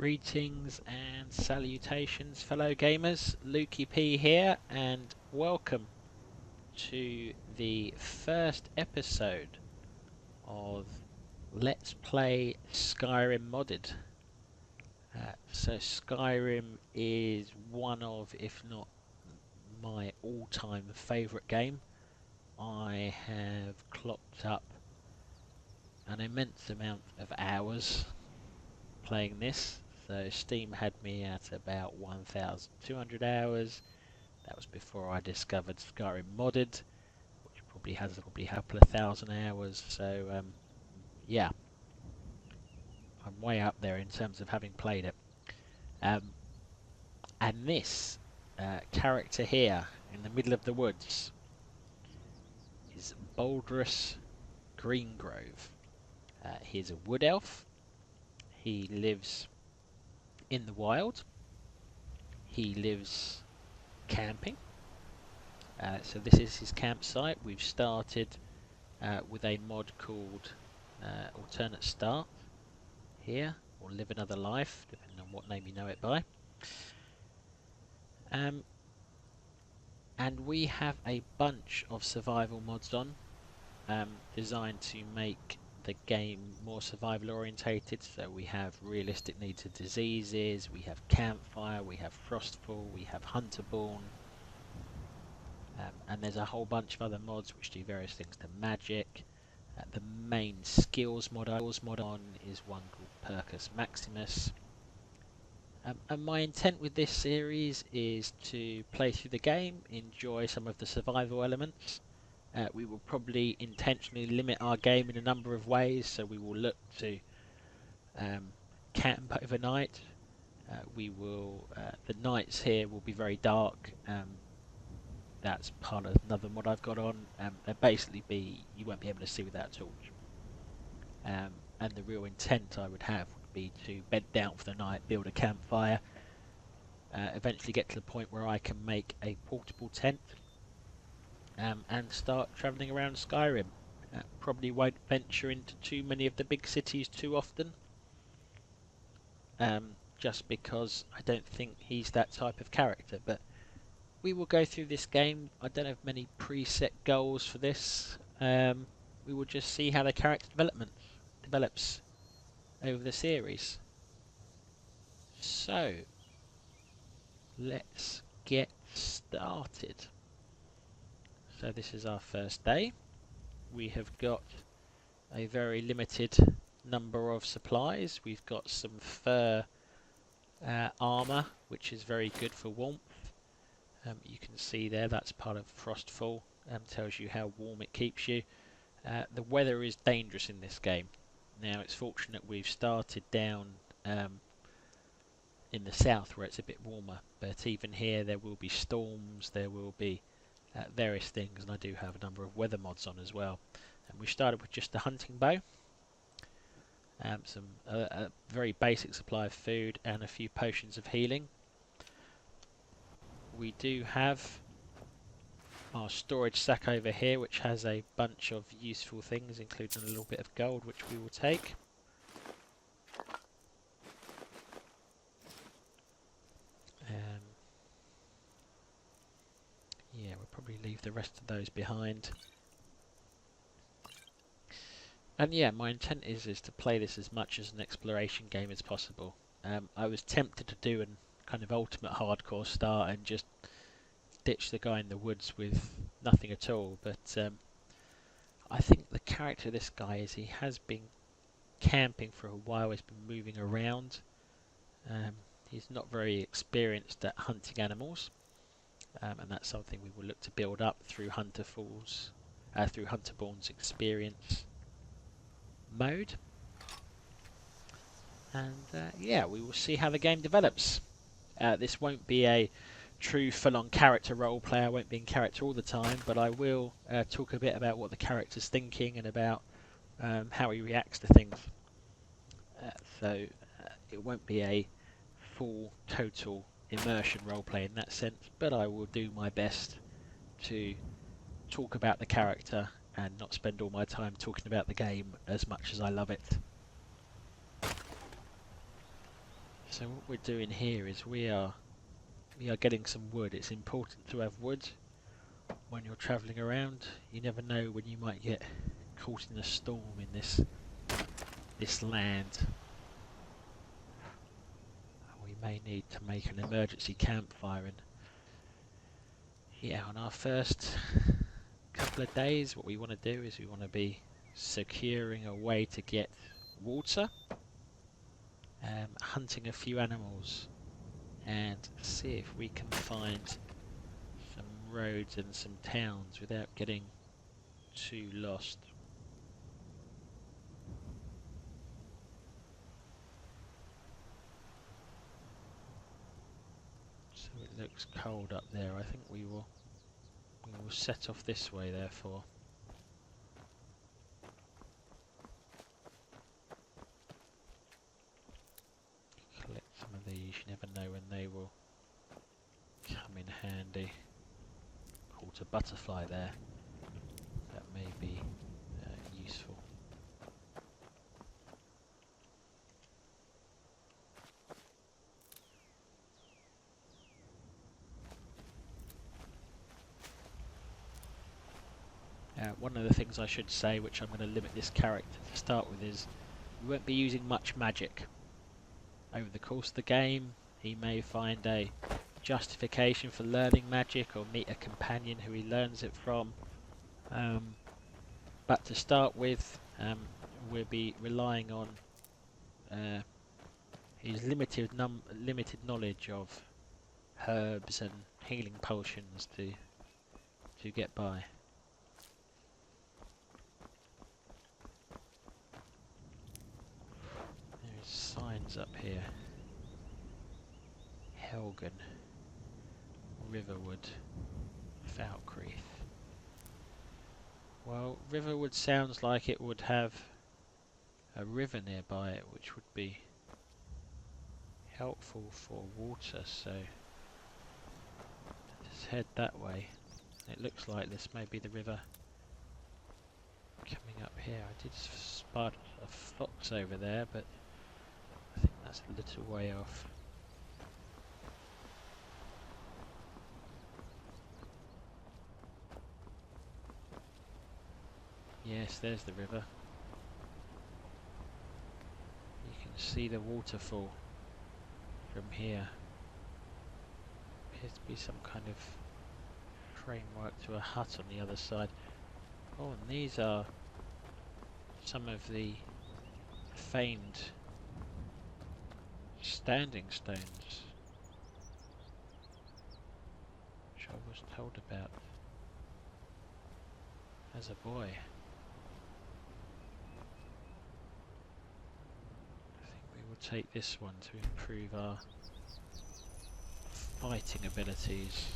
Greetings and salutations, fellow gamers. Lukey P here, and welcome to the first episode of Let's Play Skyrim Modded. So Skyrim is one of, if not my all-time favourite game. I have clocked up an immense amount of hours playing this. So Steam had me at about 1,200 hours. That was before I discovered Skyrim Modded, which probably has a couple of thousand hours. So yeah, I'm way up there in terms of having played it. And this character here in the middle of the woods is Boldrus Greengrove. He's a wood elf. He lives in the wild. He lives camping. So this is his campsite. We've started with a mod called Alternate Start here, or Live Another Life, depending on what name you know it by. And we have a bunch of survival mods on, designed to make the game more survival orientated. So we have realistic needs of diseases, we have Campfire, we have Frostfall, we have Hunterborn, and there's a whole bunch of other mods which do various things to magic. The main skills mod on is one called Percus Maximus. And my intent with this series is to play through the game, enjoy some of the survival elements. We will probably intentionally limit our game in a number of ways, so we will look to camp overnight. The nights here will be very dark. That's part of another mod I've got on. They'll basically you won't be able to see without a torch. And the real intent I would have would be to bed down for the night, build a campfire, eventually get to the point where I can make a portable tent, and start travelling around Skyrim. Probably won't venture into too many of the big cities too often, just because I don't think he's that type of character. But we will go through this game. I don't have many preset goals for this. We will just see how the character develops over the series. So let's get started. So this is our first day. We have got a very limited number of supplies. We've got some fur armour, which is very good for warmth. You can see there, that's part of Frostfall. Tells you how warm it keeps you. The weather is dangerous in this game. Now it's fortunate we've started down in the south where it's a bit warmer, but even here there will be storms, there will be various things, and I do have a number of weather mods on as well. And we started with just a hunting bow, a very basic supply of food, and a few potions of healing. We do have our storage sack over here, which has a bunch of useful things, including a little bit of gold, which we will take. Yeah, we'll probably leave the rest of those behind. And yeah, my intent is to play this as much as an exploration game as possible. I was tempted to do a kind of ultimate hardcore start and just ditch the guy in the woods with nothing at all, but I think the character of this guy is he has been camping for a while, he's been moving around. He's not very experienced at hunting animals, and that's something we will look to build up through Hunterborn's experience mode. And yeah, we will see how the game develops. This won't be a true full-on character role play. I won't be in character all the time, but I will talk a bit about what the character's thinking and about how he reacts to things. So it won't be a full, total immersion roleplay in that sense, but I will do my best to talk about the character and not spend all my time talking about the game as much as I love it. So what we're doing here is we are getting some wood. It's important to have wood when you're travelling around. You never know when you might get caught in a storm in this land. We may need to make an emergency campfire. And yeah, on our first couple of days, what we want to do is we want to be securing a way to get water, hunting a few animals, and see if we can find some roads and some towns without getting too lost. So it looks cold up there. I think we will set off this way, therefore. Collect some of these. You never know when they will come in handy. Caught a butterfly there. That may be useful. One of the things I should say, which I'm going to limit this character to start with, is we won't be using much magic. Over the course of the game, he may find a justification for learning magic or meet a companion who he learns it from. But to start with, we'll be relying on his limited knowledge of herbs and healing potions to get by. There's signs up here. Helgen, Riverwood, Falkreath. Well, Riverwood sounds like it would have a river nearby it, which would be helpful for water, so let's head that way. It looks like this may be the river coming up here. I did spot a fox over there, but I think that's a little way off. Yes, there's the river. You can see the waterfall from here. Appears to be some kind of framework to a hut on the other side. Oh, and these are some of the famed standing stones, which I was told about as a boy. I think we will take this one to improve our fighting abilities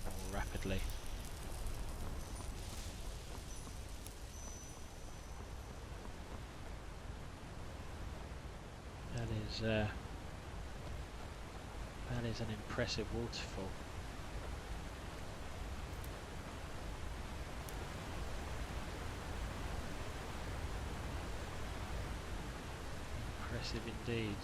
more rapidly. That is an impressive waterfall. Impressive indeed.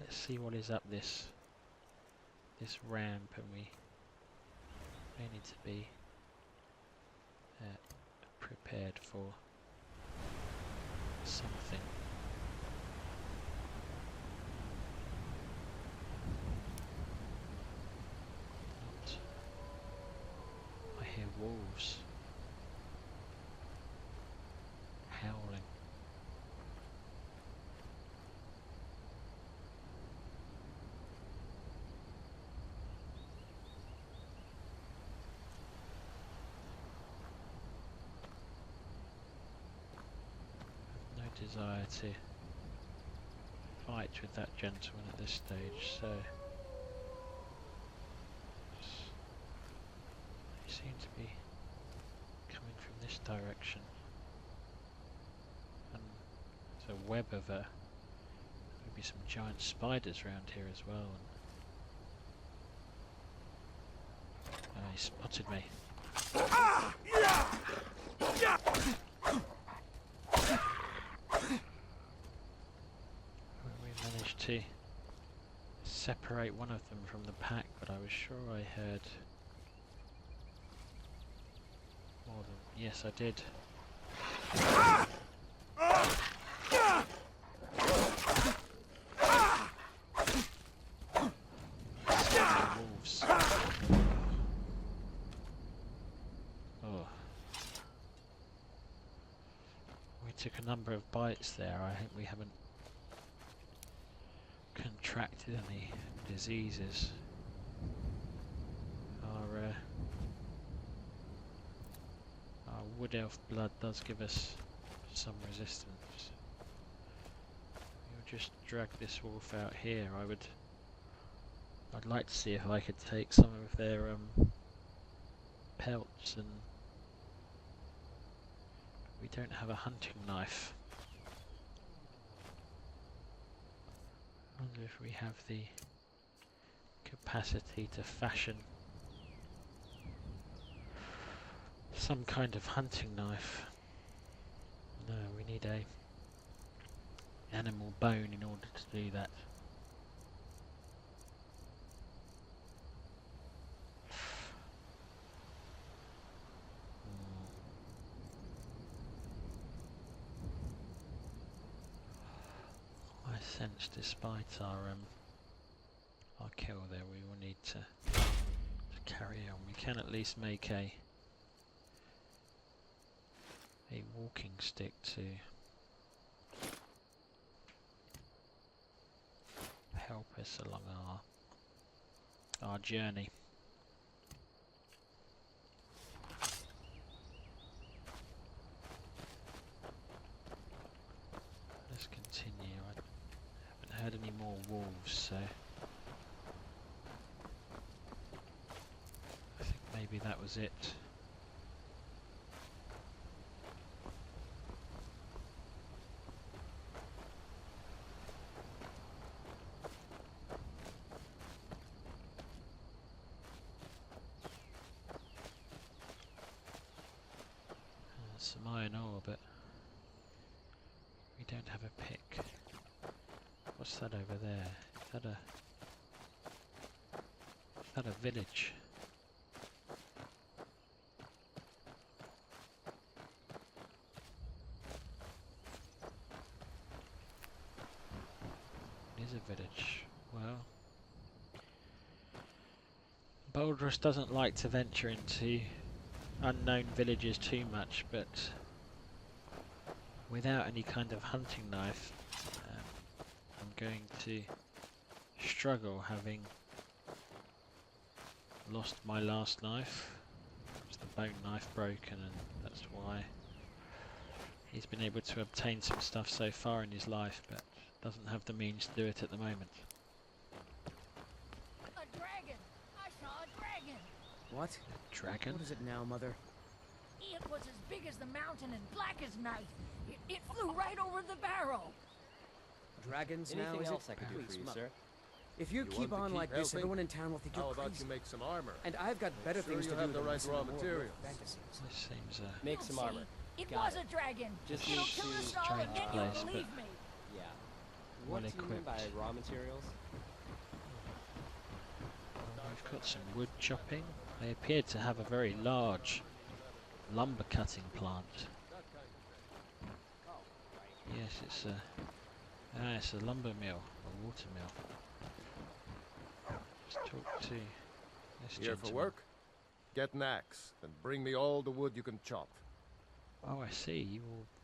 Let's see what is up this ramp, and we may need to be prepared for something. I hear wolves howling. Desire to fight with that gentleman at this stage, so they seem to be coming from this direction, and there's a web of maybe some giant spiders around here as well, Oh, he spotted me. We managed to separate one of them from the pack, but I was sure I heard more than... Yes, I did. Wolves. Oh. We took a number of bites there. I think we haven't contracted any diseases. Our wood elf blood does give us some resistance. We'll just drag this wolf out here. I'd like to see if I could take some of their pelts, and we don't have a hunting knife. I wonder if we have the capacity to fashion some kind of hunting knife. No, we need a animal bone in order to do that. I sense, despite our kill there, we will need to carry on. We can at least make a walking stick to help us along our journey. Let's continue. I haven't heard any more wolves, so I think maybe that was it. Some iron ore, but we don't have a pick. What's that over there? Is that a village? It is a village. Well, Boldrus doesn't like to venture into unknown villages too much, but without any kind of hunting knife, I'm going to struggle, having lost my last knife. It's the bone knife broken, and that's why he's been able to obtain some stuff so far in his life, but doesn't have the means to do it at the moment. A dragon! I saw a dragon! What? A dragon? What is it now, Mother? It was as big as the mountain and black as night. It flew right over the barrel. Dragons now, Anything is else it? I can do Please, for you, Mother. sir? If you keep on like this, everyone in town will think you're How about crazy. you make some armor? And I've got better Sure things you to do have the than right listen raw to more materials. fantasies. This seems Make You'll some see. armor. It Got was a dragon. Just It'll need kill to us all, try and and then place, you'll but- believe me. Yeah. well What do you mean by equipped. raw materials? We've got some wood chopping. They appear to have a very large lumber cutting plant. Yes, it's a lumber mill, a water mill. Let's talk to this Here for gentleman. work? Get an axe and bring me all the wood you can chop. Oh, I see.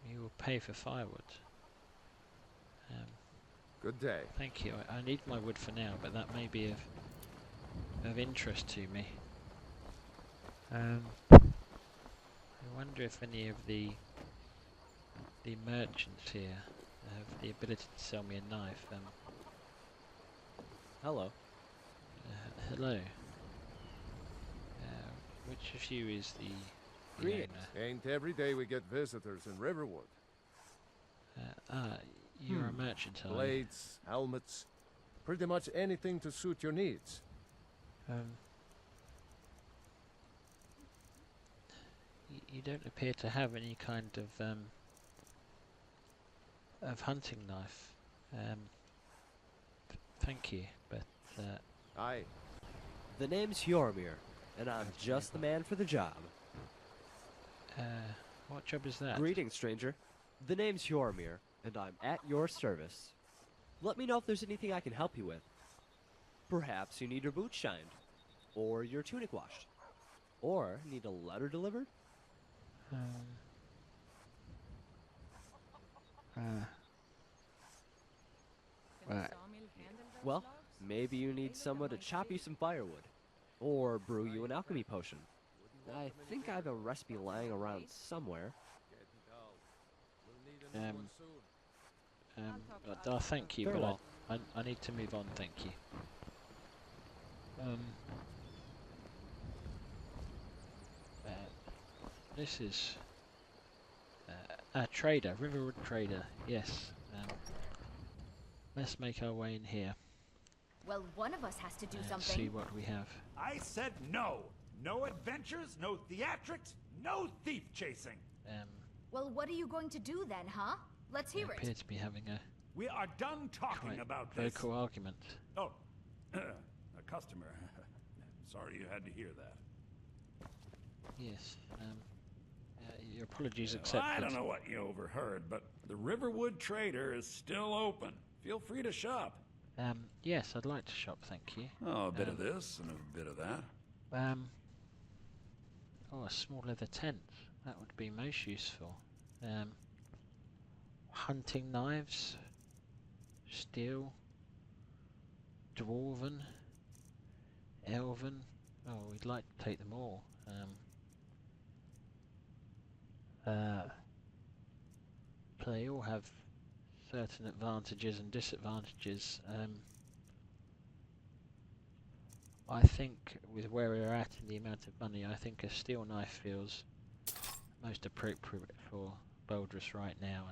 You will pay for firewood. Good day. Thank you. I need my wood for now, but that may be of interest to me. I wonder if any of the merchants here have the ability to sell me a knife. Hello. Hello. Which of you is the Greetings. owner? Ain't every day we get visitors in Riverwood. You're a merchant, are you? Blades, helmets, pretty much anything to suit your needs. You don't appear to have any kind of hunting knife. Thank you, but Aye. The name's Yormir, and I'm just the man for the job. what job is that? Greetings, stranger. The name's Yormir, and I'm at your service. Let me know if there's anything I can help you with. Perhaps you need your boots shined, or your tunic washed, or need a letter delivered. Right. Well, maybe you need someone to chop you some firewood, or brew you an alchemy potion. I think I have a recipe lying around somewhere. Thank you, Very but well. I need to move on. Thank you. This is a trader, Riverwood trader. Yes. Let's make our way in here Well, one of us has to do and something. see what we have. I said no. No adventures, no theatrics, no thief chasing. Well, what are you going to do then, huh? Let's They hear it. appear to be having a We are done talking quite about this. vocal argument. Oh, a customer. Sorry you had to hear that. Yes. Your apologies Well, accepted. I don't know what you overheard, but the Riverwood Trader is still open. Feel free to shop. Yes, I'd like to shop, thank you. Oh, a bit of this and a bit of that. Oh, a small leather tent. That would be most useful. Hunting knives, steel, dwarven, elven. Oh, we'd like to take them all. They all have certain advantages and disadvantages. I think with where we're at and the amount of money, I think a steel knife feels most appropriate for Boldrus right now,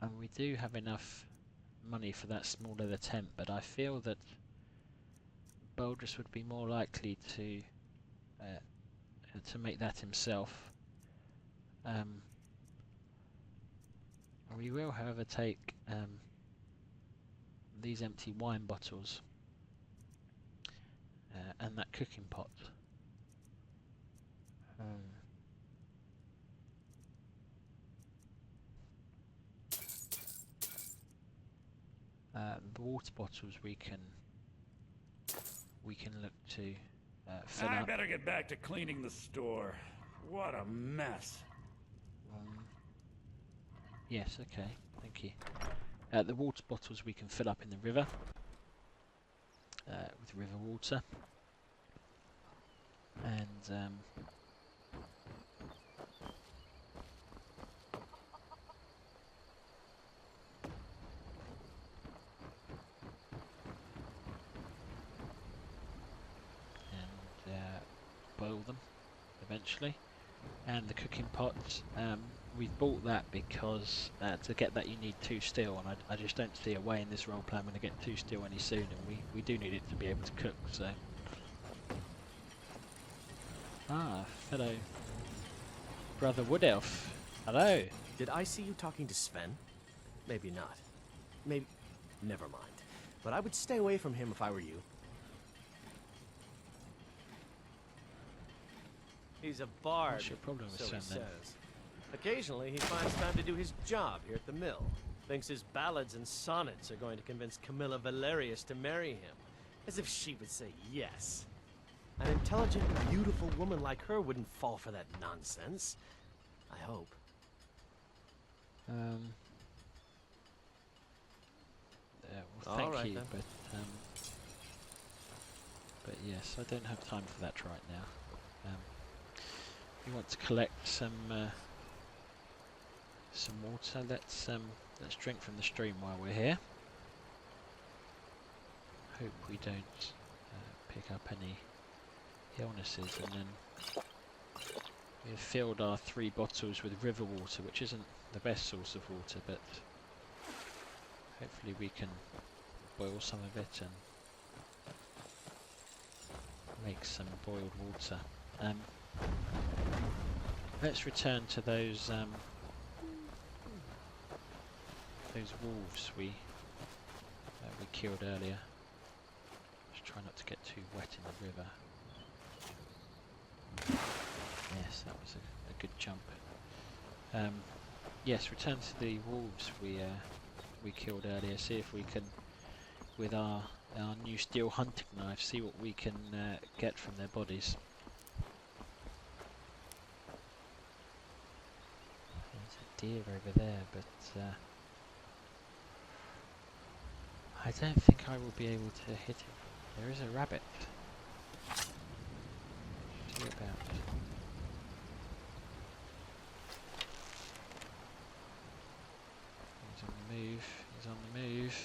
and we do have enough money for that small leather tent, but I feel that Boldrus would be more likely to make that himself. We will, however, take these empty wine bottles and that cooking pot. The water bottles we can look to fill I up. better get back to cleaning the store. What a mess. Yes, okay, thank you. The water bottles we can fill up in the river with river water, and boil them eventually. And the cooking pots, we've bought that because to get that you need 2 steel, and I just don't see a way in this roleplay I'm going to get 2 steel any sooner. We do need it to be able to cook, so... Ah, fellow brother Wood Elf. Hello. Did I see you talking to Sven? Maybe not. Maybe... Never mind. But I would stay away from him if I were you. He's a bard, What's your problem with so he Sven, then? says. Occasionally, he finds time to do his job here at the mill. Thinks his ballads and sonnets are going to convince Camilla Valerius to marry him. As if she would say yes. An intelligent, beautiful woman like her wouldn't fall for that nonsense. I hope. Well, thank Alright you, then. but yes, I don't have time for that right now. You want to collect some water? Let's drink from the stream while we're here. Hope we don't pick up any illnesses, and then we've filled our 3 bottles with river water, which isn't the best source of water, but hopefully we can boil some of it and make some boiled water. Let's return to those wolves we killed earlier. Just try not to get too wet in the river. Yes, that was a good jump. Yes, return to the wolves we killed earlier. See if we can, with our new steel hunting knife, see what we can get from their bodies. There's a deer over there, but I don't think I will be able to hit him. There is a rabbit. See about. He's on the move. He's on the move.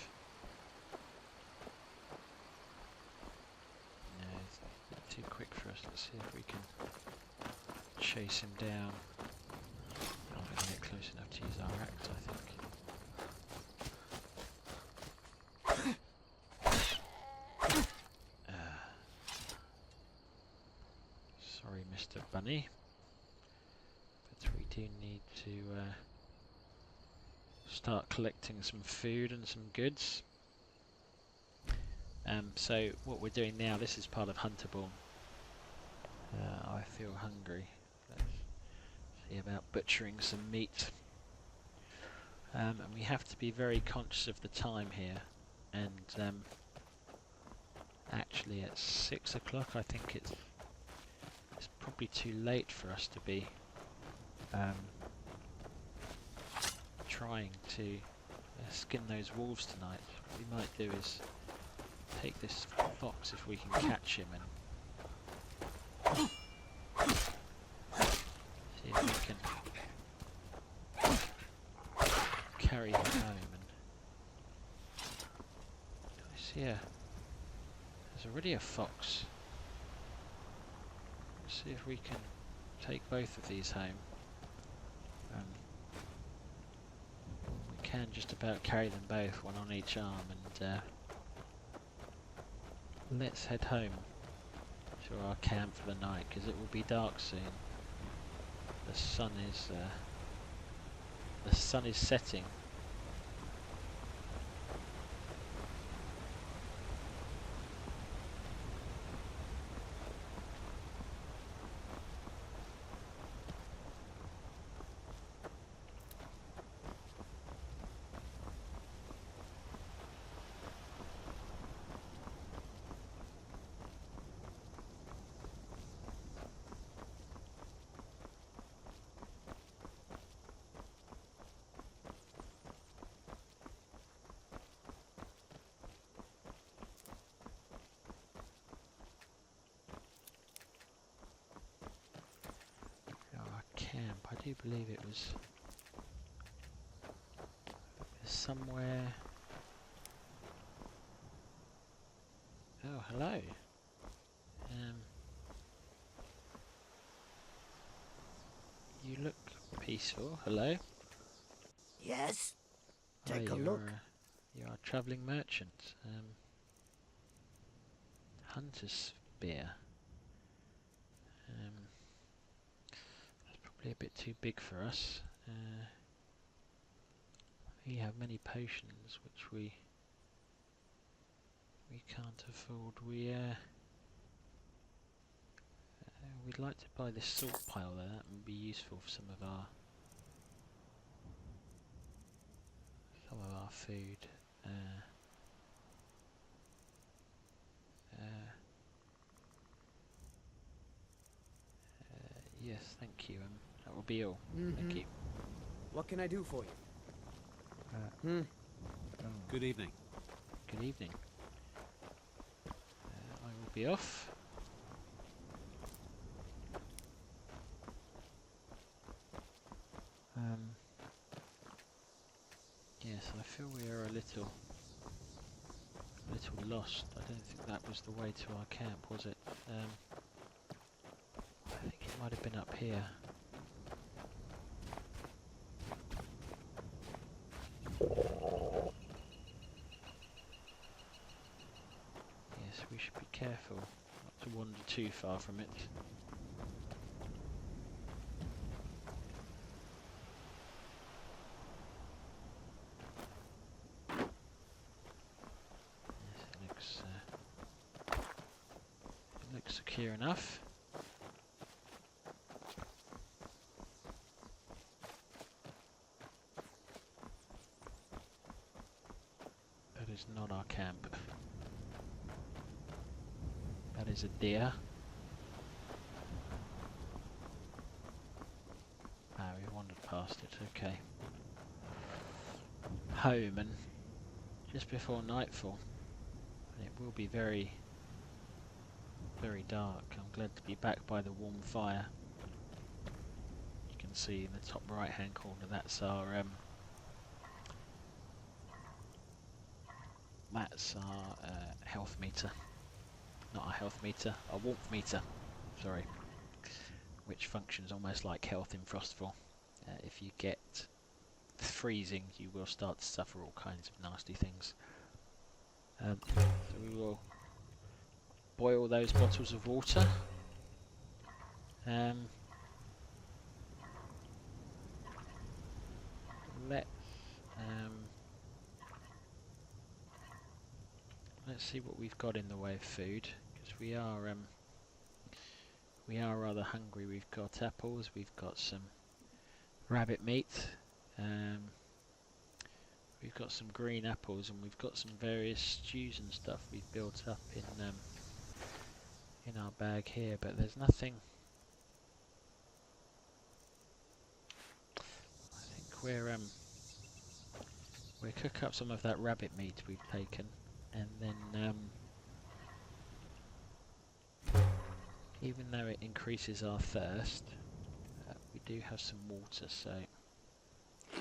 No, he's a bit too quick for us. Let's see if we can chase him down. Not going to get close enough to use our axe, I think. Sorry, Mr. Bunny, but we do need to start collecting some food and some goods. So what we're doing now, this is part of Hunterborn. I feel hungry. Let's see about butchering some meat. And we have to be very conscious of the time here. And actually at 6 o'clock, I think it's probably too late for us to be trying to skin those wolves tonight. What we might do is take this fox if we can catch him and see if we can carry him home. And I see there's already a fox. Let's see if we can take both of these home. We can just about carry them both, one on each arm, and let's head home to our camp for the night, because it will be dark soon. The sun is setting. Camp, I do believe it was somewhere. Oh, hello. You look peaceful. Hello. Yes? Hi, Take a look. You are a travelling merchant. Hunter's spear. That's probably a bit too big for us. We have many potions which we can't afford. We'd like to buy this salt pile there. That would be useful for some of our food. Yes, thank you. That will be all. Thank you. What can I do for you? Good evening. Good evening. I will be off. Yes, I feel we are a little lost. I don't think that was the way to our camp, was it? I think it might have been up here. Yes, we should be careful not to wander too far from it. secure enough. That is not our camp. That is a deer. Ah, we wandered past it, okay. Home, and just before nightfall. And it will be very, very dark. I'm glad to be back by the warm fire. You can see in the top right hand corner, that's our health meter. Not a health meter, a warmth meter, sorry, which functions almost like health in Frostfall. If you get freezing, you will start to suffer all kinds of nasty things. So we will boil those bottles of water. Let's see what we've got in the way of food, because we are rather hungry. We've got apples, we've got some rabbit meat, we've got some green apples, and we've got some various stews and stuff we've built up in our bag here. But there's nothing. I think we'll cook up some of that rabbit meat we've taken. And then, even though it increases our thirst, we do have some water, so I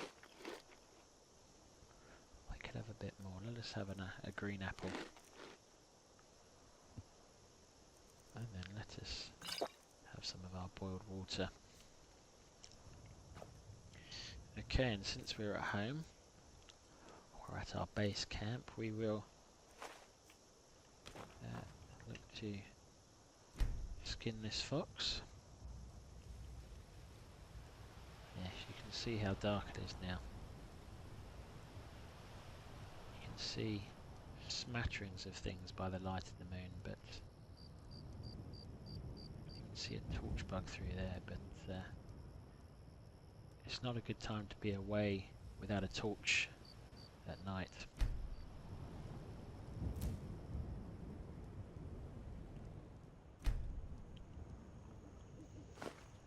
could have a bit more. Let us have a green apple. And then let us have some of our boiled water. Okay, and since we're at home, or at our base camp, we will look to skin this fox. Yes, you can see how dark it is now. You can see smatterings of things by the light of the moon, but you can see a torch bug through there, but it's not a good time to be away without a torch at night.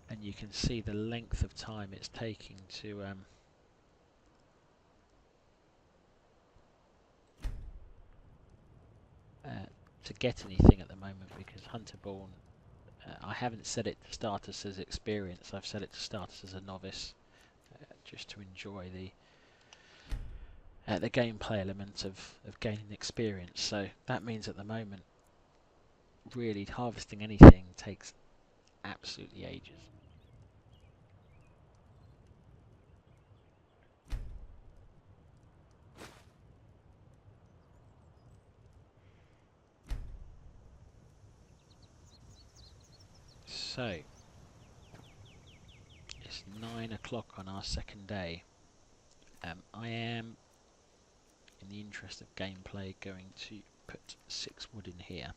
And you can see the length of time it's taking to get anything at the moment, because Hunterborn, I haven't set it to start us as experience. I've set it to start us as a novice, just to enjoy the gameplay element of gaining experience. So that means at the moment, really harvesting anything takes absolutely ages. So, it's 9 o'clock on our second day. I am, in the interest of gameplay, going to put 6 wood in here.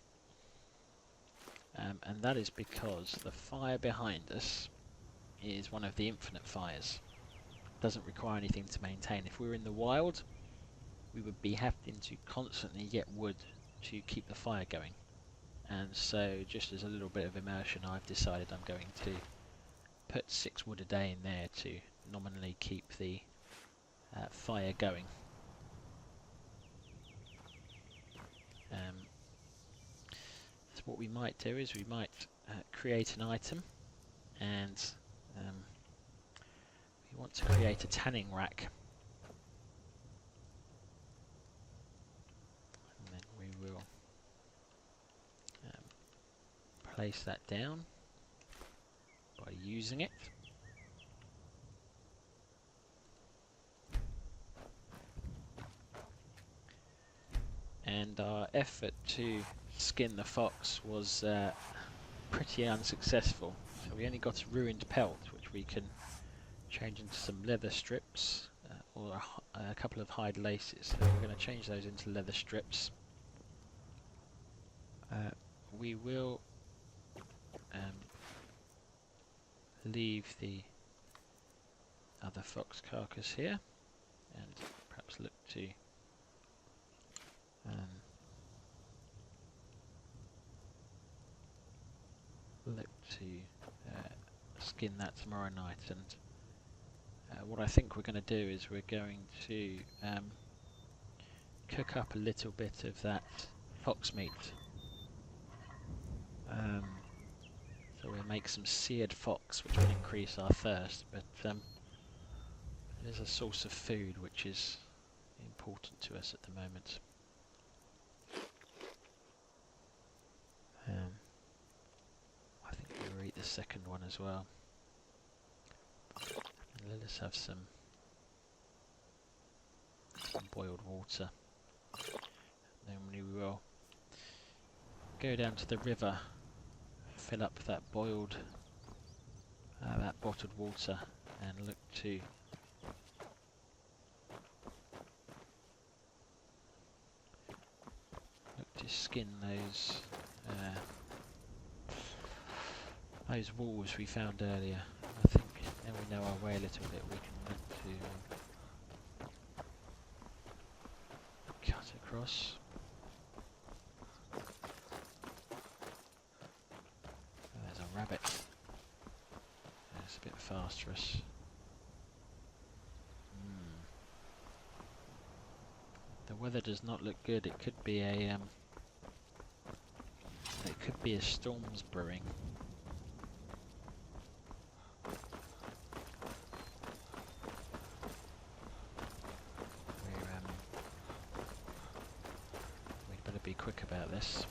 And that is because the fire behind us is one of the infinite fires. Doesn't require anything to maintain. If we were in the wild, we would be having to constantly get wood to keep the fire going. And so, just as a little bit of immersion, I've decided I'm going to put 6 wood a day in there to nominally keep the fire going. So what we might do is we might create an item, and we want to create a tanning rack. And then we will place that down by using it. And our effort to skin the fox was pretty unsuccessful. So we only got a ruined pelt, which we can change into some leather strips or a couple of hide laces. So we're going to change those into leather strips. We will leave the other fox carcass here and perhaps look to skin that tomorrow night. And what I think we're going to do is we're going to cook up a little bit of that fox meat. So we'll make some seared fox, which will increase our thirst, but it is a source of food which is important to us at the moment. I think we'll eat the second one as well. And let us have some boiled water. Then we will go down to the river, fill up that boiled, that bottled water, and look to skin those wolves we found earlier. I think now we know our way a little bit, we can look to cut across. There's a rabbit. It's a bit fast for us. The weather does not look good. It could be a storm's brewing. We'd better be quick about this.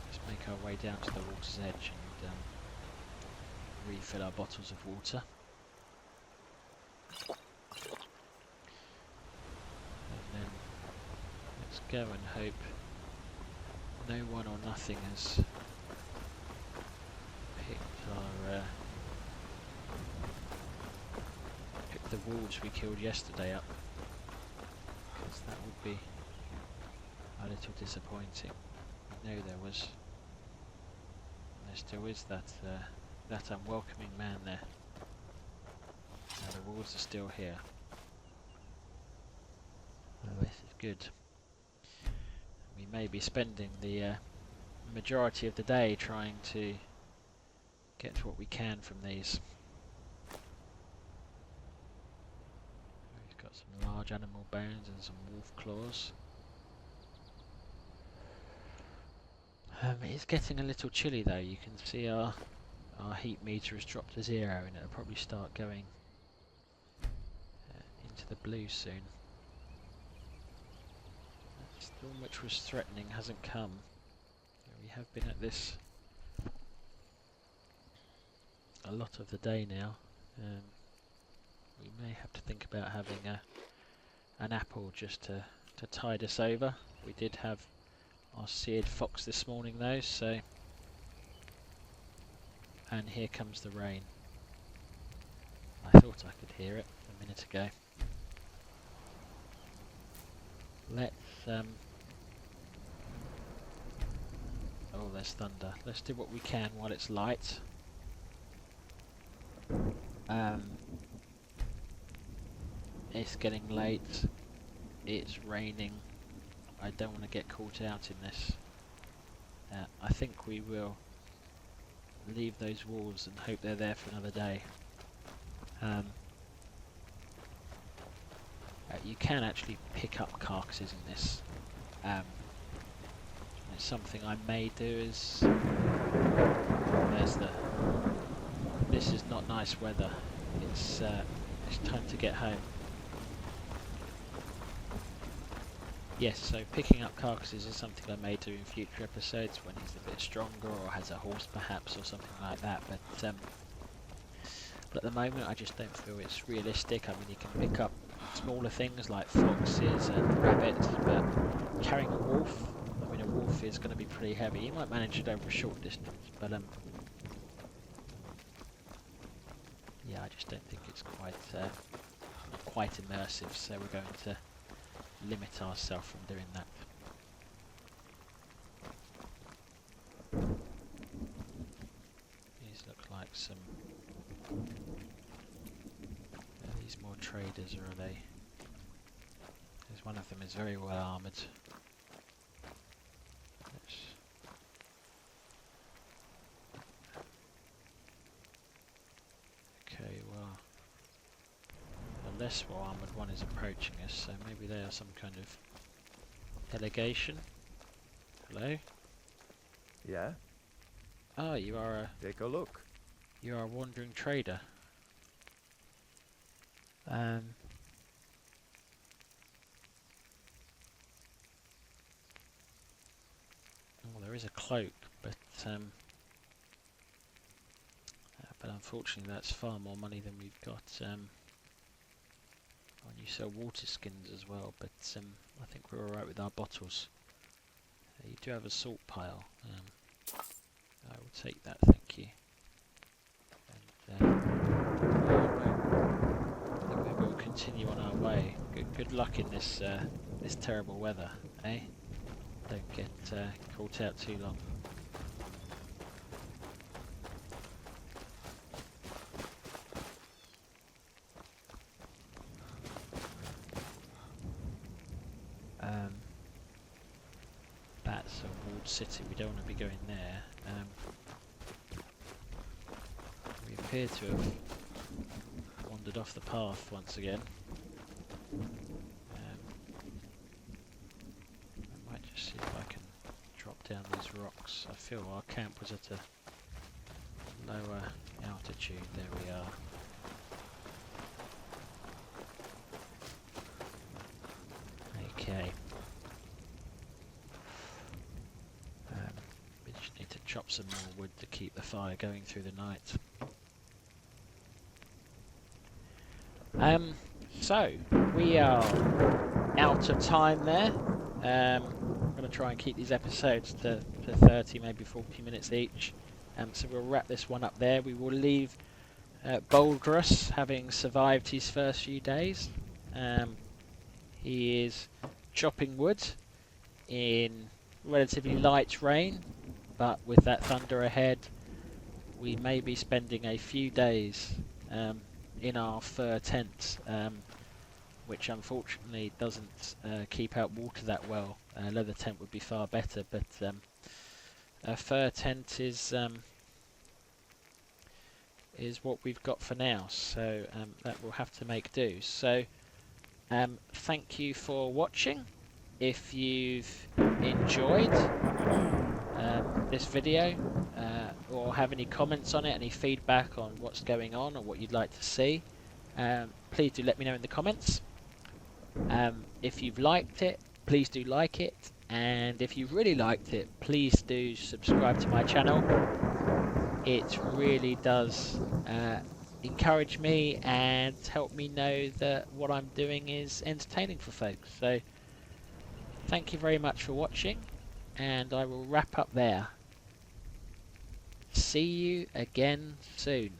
Let's make our way down to the water's edge and refill our bottles of water. And then let's go and hope no one or nothing has picked the wolves we killed yesterday up, because that would be a little disappointing. I know there still is that unwelcoming man there. Now the wolves are still here. Well, this is good. We may be spending the majority of the day trying to get what we can from these. We've got some large animal bones and some wolf claws. It's getting a little chilly though. You can see our heat meter has dropped to 0 and it'll probably start going into the blue soon. The storm which was threatening hasn't come. We have been at this a lot of the day now. We may have to think about having an apple just to tide us over. We did have our seared fox this morning though, so... And here comes the rain. I thought I could hear it a minute ago. Let's oh, there's thunder. Let's do what we can while it's light. It's getting late. It's raining. I don't want to get caught out in this. I think we will leave those wolves and hope they're there for another day. You can actually pick up carcasses in this. It's something I may do is... This is not nice weather. It's time to get home. Yes, so picking up carcasses is something I may do in future episodes when he's a bit stronger or has a horse perhaps or something like that, but at the moment I just don't feel it's realistic. I mean, you can pick up smaller things like foxes and rabbits, but carrying a wolf, I mean a wolf is going to be pretty heavy. You might manage it over a short distance, but yeah, I just don't think it's quite not quite immersive. So we're going to limit ourselves from doing that. These look like some. Are these more traders, or are they? There's one of them is very well armoured. Okay, well, the less well armoured one is approaching us, so maybe they are some kind of delegation. Hello? Yeah? Ah, you are a Take a look. a wandering trader. Well, there is a cloak, but unfortunately that's far more money than we've got. And you sell water skins as well, but I think we're alright with our bottles. You do have a salt pile. I will take that, thank you. And we will continue on our way. Good luck in this this terrible weather, eh? Don't get caught out too long. That's a walled city. We don't want to be going there. We appear to have wandered off the path once again. I might just see if I can drop down these rocks. I feel our camp was at a lower altitude. There we are. Okay. We just need to chop some more wood to keep the fire going through the night. So we are out of time there. I'm going to try and keep these episodes to 30, maybe 40 minutes each. So we'll wrap this one up there. We will leave Boldrus having survived his first few days. He is chopping wood in relatively light rain, but with that thunder ahead, we may be spending a few days in our fur tent, which unfortunately doesn't keep out water that well. A leather tent would be far better, but a fur tent is what we've got for now, so that will have to make do. So thank you for watching. If you've enjoyed this video or have any comments on it, any feedback on what's going on or what you'd like to see, please do let me know in the comments. If you've liked it, please do like it, and if you've really liked it, please do subscribe to my channel. It really does encourage me and help me know that what I'm doing is entertaining for folks. So thank you very much for watching, and I will wrap up there. See you again soon.